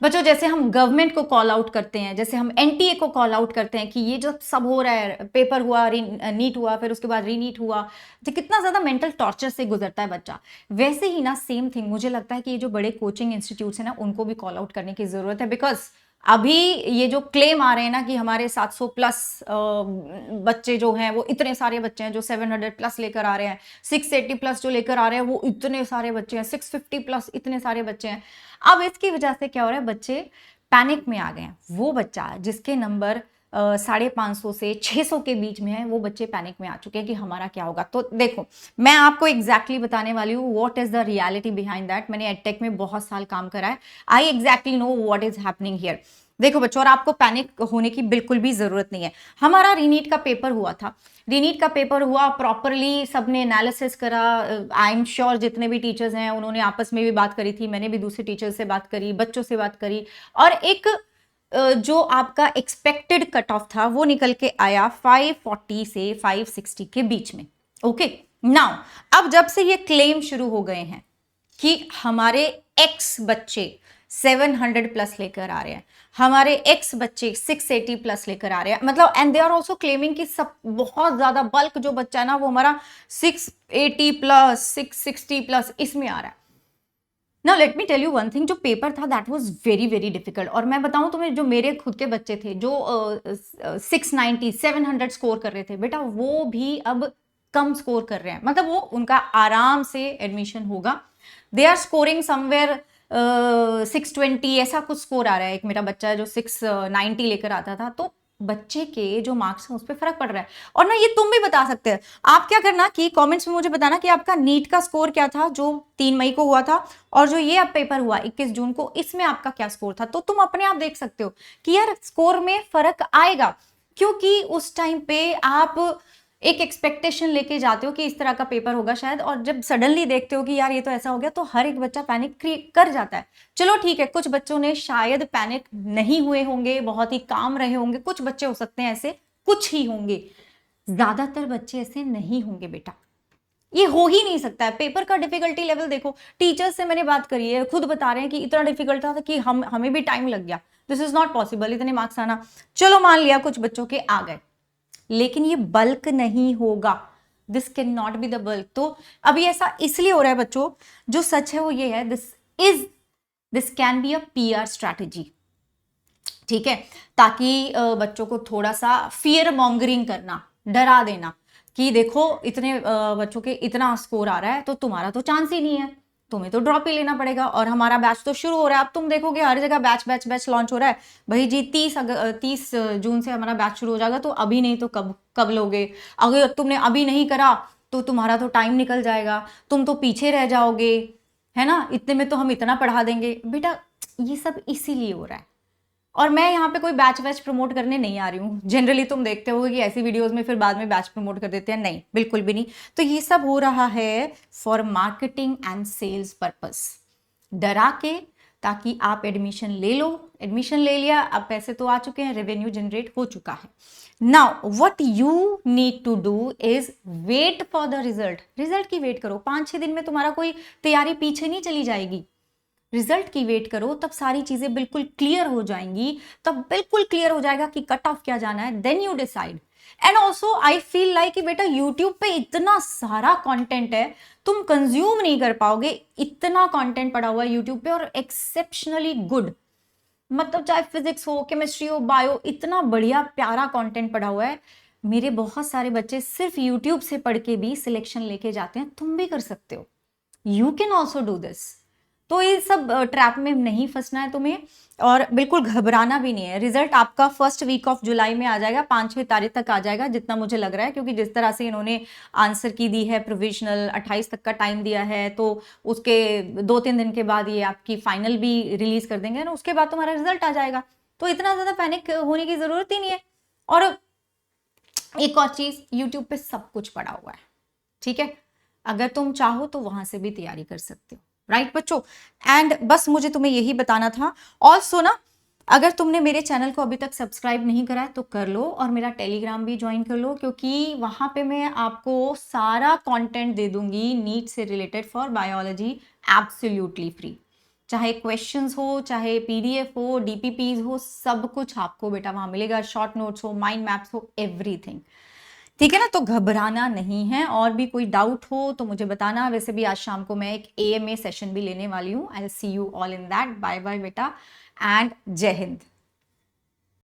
बच्चों जैसे हम गवर्नमेंट को कॉल आउट करते हैं, जैसे हम एनटीए को कॉल आउट करते हैं कि ये जो सब हो रहा है, पेपर हुआ, नीट हुआ, फिर उसके बाद रीनीट हुआ, तो कितना ज्यादा मेंटल टॉर्चर से गुजरता है बच्चा। वैसे ही ना सेम थिंग मुझे लगता है कि ये जो बड़े कोचिंग इंस्टीट्यूट्स हैं ना, उनको भी कॉल आउट करने की जरूरत है। बिकॉज अभी ये जो क्लेम आ रहे हैं ना कि हमारे 700 प्लस बच्चे जो हैं, वो इतने सारे बच्चे हैं जो 700 प्लस लेकर आ रहे हैं, 680 प्लस जो लेकर आ रहे हैं वो इतने सारे बच्चे हैं, 650 प्लस इतने सारे बच्चे हैं। अब इसकी वजह से क्या हो रहा है, बच्चे पैनिक में आ गए हैं। वो बच्चा जिसके नंबर 550 से 600 के बीच में है, वो बच्चे पैनिक में आ चुके हैं कि हमारा क्या होगा। तो देखो, मैं आपको एग्जैक्टली बताने वाली हूँ what is the reality behind that. मैंने एडटेक में बहुत साल काम करा है, आई exactly know what is happening here. देखो बच्चों, और आपको पैनिक होने की बिल्कुल भी जरूरत नहीं है। हमारा रीनीट का पेपर हुआ था, रीनीट का पेपर हुआ प्रॉपरली, सबने एनालिसिस करा। आई एम श्योर जितने भी टीचर्स हैं उन्होंने आपस में भी बात करी थी, मैंने भी दूसरे टीचर से बात करी, बच्चों से बात करी, और एक जो आपका एक्सपेक्टेड कट ऑफ था वो निकल के आया 540 से 560 के बीच में। ओके नाउ, अब जब से ये क्लेम शुरू हो गए हैं कि हमारे एक्स बच्चे 700 प्लस लेकर आ रहे हैं, हमारे एक्स बच्चे 680 प्लस लेकर आ रहे हैं, मतलब and they are also claiming कि सब बहुत ज्यादा बल्क जो बच्चा है ना वो हमारा 680 प्लस 660 प्लस इसमें आ रहा है। Now let me tell you one thing, जो पेपर था that was very very difficult. और मैं बताऊं तुम्हें, जो मेरे खुद के बच्चे थे जो 690 700 स्कोर कर रहे थे बेटा, वो भी अब कम स्कोर कर रहे हैं, मतलब वो उनका आराम से एडमिशन होगा। दे आर स्कोरिंग समवेयर 620 ऐसा कुछ स्कोर आ रहा है। एक मेरा बच्चा है जो 690 लेकर आता था, तो बच्चे के जो मार्क्स हैं उस पर फर्क पड़ रहा है। और ना ये तुम भी बता सकते हैं, आप क्या करना कि कमेंट्स में मुझे बताना कि आपका नीट का स्कोर क्या था जो 3 मई को हुआ था, और जो ये अब पेपर हुआ 21 जून को, इसमें आपका क्या स्कोर था। तो तुम अपने आप देख सकते हो कि यार स्कोर में फर्क आएगा, क्योंकि उस टाइम पे आप एक एक्सपेक्टेशन लेके जाते हो कि इस तरह का पेपर होगा शायद, और जब सडनली देखते हो कि यार ये तो ऐसा हो गया, तो हर एक बच्चा पैनिक कर जाता है। चलो ठीक है, कुछ बच्चों ने शायद पैनिक नहीं हुए होंगे, बहुत ही काम रहे होंगे, कुछ बच्चे हो सकते हैं ऐसे, कुछ ही होंगे, ज्यादातर बच्चे ऐसे नहीं होंगे बेटा। ये हो ही नहीं सकता है। पेपर का डिफिकल्टी लेवल देखो, टीचर्स से मैंने बात करी है, खुद बता रहे हैं कि इतना डिफिकल्ट था कि हमें भी टाइम लग गया। दिस इज नॉट पॉसिबल इतने मार्क्स आना। चलो मान लिया कुछ बच्चों के आ गए, लेकिन ये बल्क नहीं होगा, this can not be the bulk. तो अभी ऐसा इसलिए हो रहा है बच्चों, जो सच है वो ये है, this can be a PR strategy, ठीक है, ताकि बच्चों को थोड़ा सा फियर मॉन्गरिंग करना, डरा देना कि देखो इतने बच्चों के इतना स्कोर आ रहा है तो तुम्हारा तो चांस ही नहीं है, तुम्हें तो ड्रॉप ही लेना पड़ेगा, और हमारा बैच तो शुरू हो रहा है। अब तुम देखोगे हर जगह बैच बैच बैच लॉन्च हो रहा है। भाई जी 30 जून से हमारा बैच शुरू हो जाएगा, तो अभी नहीं तो कब कब लोगे? अगर तुमने अभी नहीं करा तो तुम्हारा तो टाइम निकल जाएगा, तुम तो पीछे रह जाओगे, है ना, इतने में तो हम इतना पढ़ा देंगे। बेटा ये सब इसीलिए हो रहा है। और मैं यहाँ पे कोई बैच वैच प्रमोट करने नहीं आ रही हूँ। जनरली तुम देखते हो कि ऐसी वीडियोस में फिर बाद में बैच प्रमोट कर देते हैं, नहीं बिल्कुल भी नहीं। तो ये सब हो रहा है for marketing and sales purpose, डरा के, ताकि आप एडमिशन ले लो। एडमिशन ले लिया, अब पैसे तो आ चुके हैं, रेवेन्यू जनरेट हो चुका है। Now what you need to do is wait for the result. Result की वेट करो, 5-6 दिन में तुम्हारा कोई तैयारी पीछे नहीं चली जाएगी। रिजल्ट की वेट करो, तब सारी चीजें बिल्कुल क्लियर हो जाएंगी, तब बिल्कुल क्लियर हो जाएगा कि कट ऑफ क्या जाना है, then you decide. And also I feel like कि बेटा यूट्यूब पे इतना सारा कंटेंट है, तुम कंज्यूम नहीं कर पाओगे, इतना कंटेंट पड़ा हुआ है यूट्यूब पे, और एक्सेप्शनली गुड, मतलब चाहे फिजिक्स हो, केमिस्ट्री हो, बायो, इतना बढ़िया प्यारा कंटेंट पड़ा हुआ है। मेरे बहुत सारे बच्चे सिर्फ यूट्यूब से पढ़ के भी सिलेक्शन लेके जाते हैं, तुम भी कर सकते हो, you can also do this. तो ये सब ट्रैप में नहीं फंसना है तुम्हें, और बिल्कुल घबराना भी नहीं है। रिजल्ट आपका फर्स्ट वीक ऑफ जुलाई में आ जाएगा, 5-6 तारीख तक आ जाएगा जितना मुझे लग रहा है, क्योंकि जिस तरह से इन्होंने आंसर की दी है, प्रोविजनल 28 तक का टाइम दिया है, तो उसके 2-3 दिन के बाद ये आपकी फाइनल भी रिलीज कर देंगे ना, उसके बाद तुम्हारा रिजल्ट आ जाएगा। तो इतना ज्यादा पैनिक होने की जरूरत ही नहीं है। और एक और चीज, यूट्यूब पे सब कुछ पड़ा हुआ है, ठीक है, अगर तुम चाहो तो वहां से भी तैयारी कर सकते हो, राइट बच्चों। एंड बस मुझे तुम्हें यही बताना था। ऑल्सो ना, अगर तुमने मेरे चैनल को अभी तक सब्सक्राइब नहीं करा है तो कर लो, और मेरा टेलीग्राम भी ज्वाइन कर लो, क्योंकि वहां पे मैं आपको सारा कंटेंट दे दूंगी नीट से related for biology, absolutely free. चाहे क्वेश्चंस हो, चाहे पीडीएफ हो, डीपीपीज हो, सब कुछ आपको बेटा वहां मिलेगा, शॉर्ट नोट्स हो, माइंड मैप्स हो, एवरीथिंग। ठीक है ना, तो घबराना नहीं है। और भी कोई डाउट हो तो मुझे बताना। वैसे भी आज शाम को मैं एक AMA सेशन भी लेने वाली हूँ। I see you all in that. Bye bye बेटा एंड जय हिंद।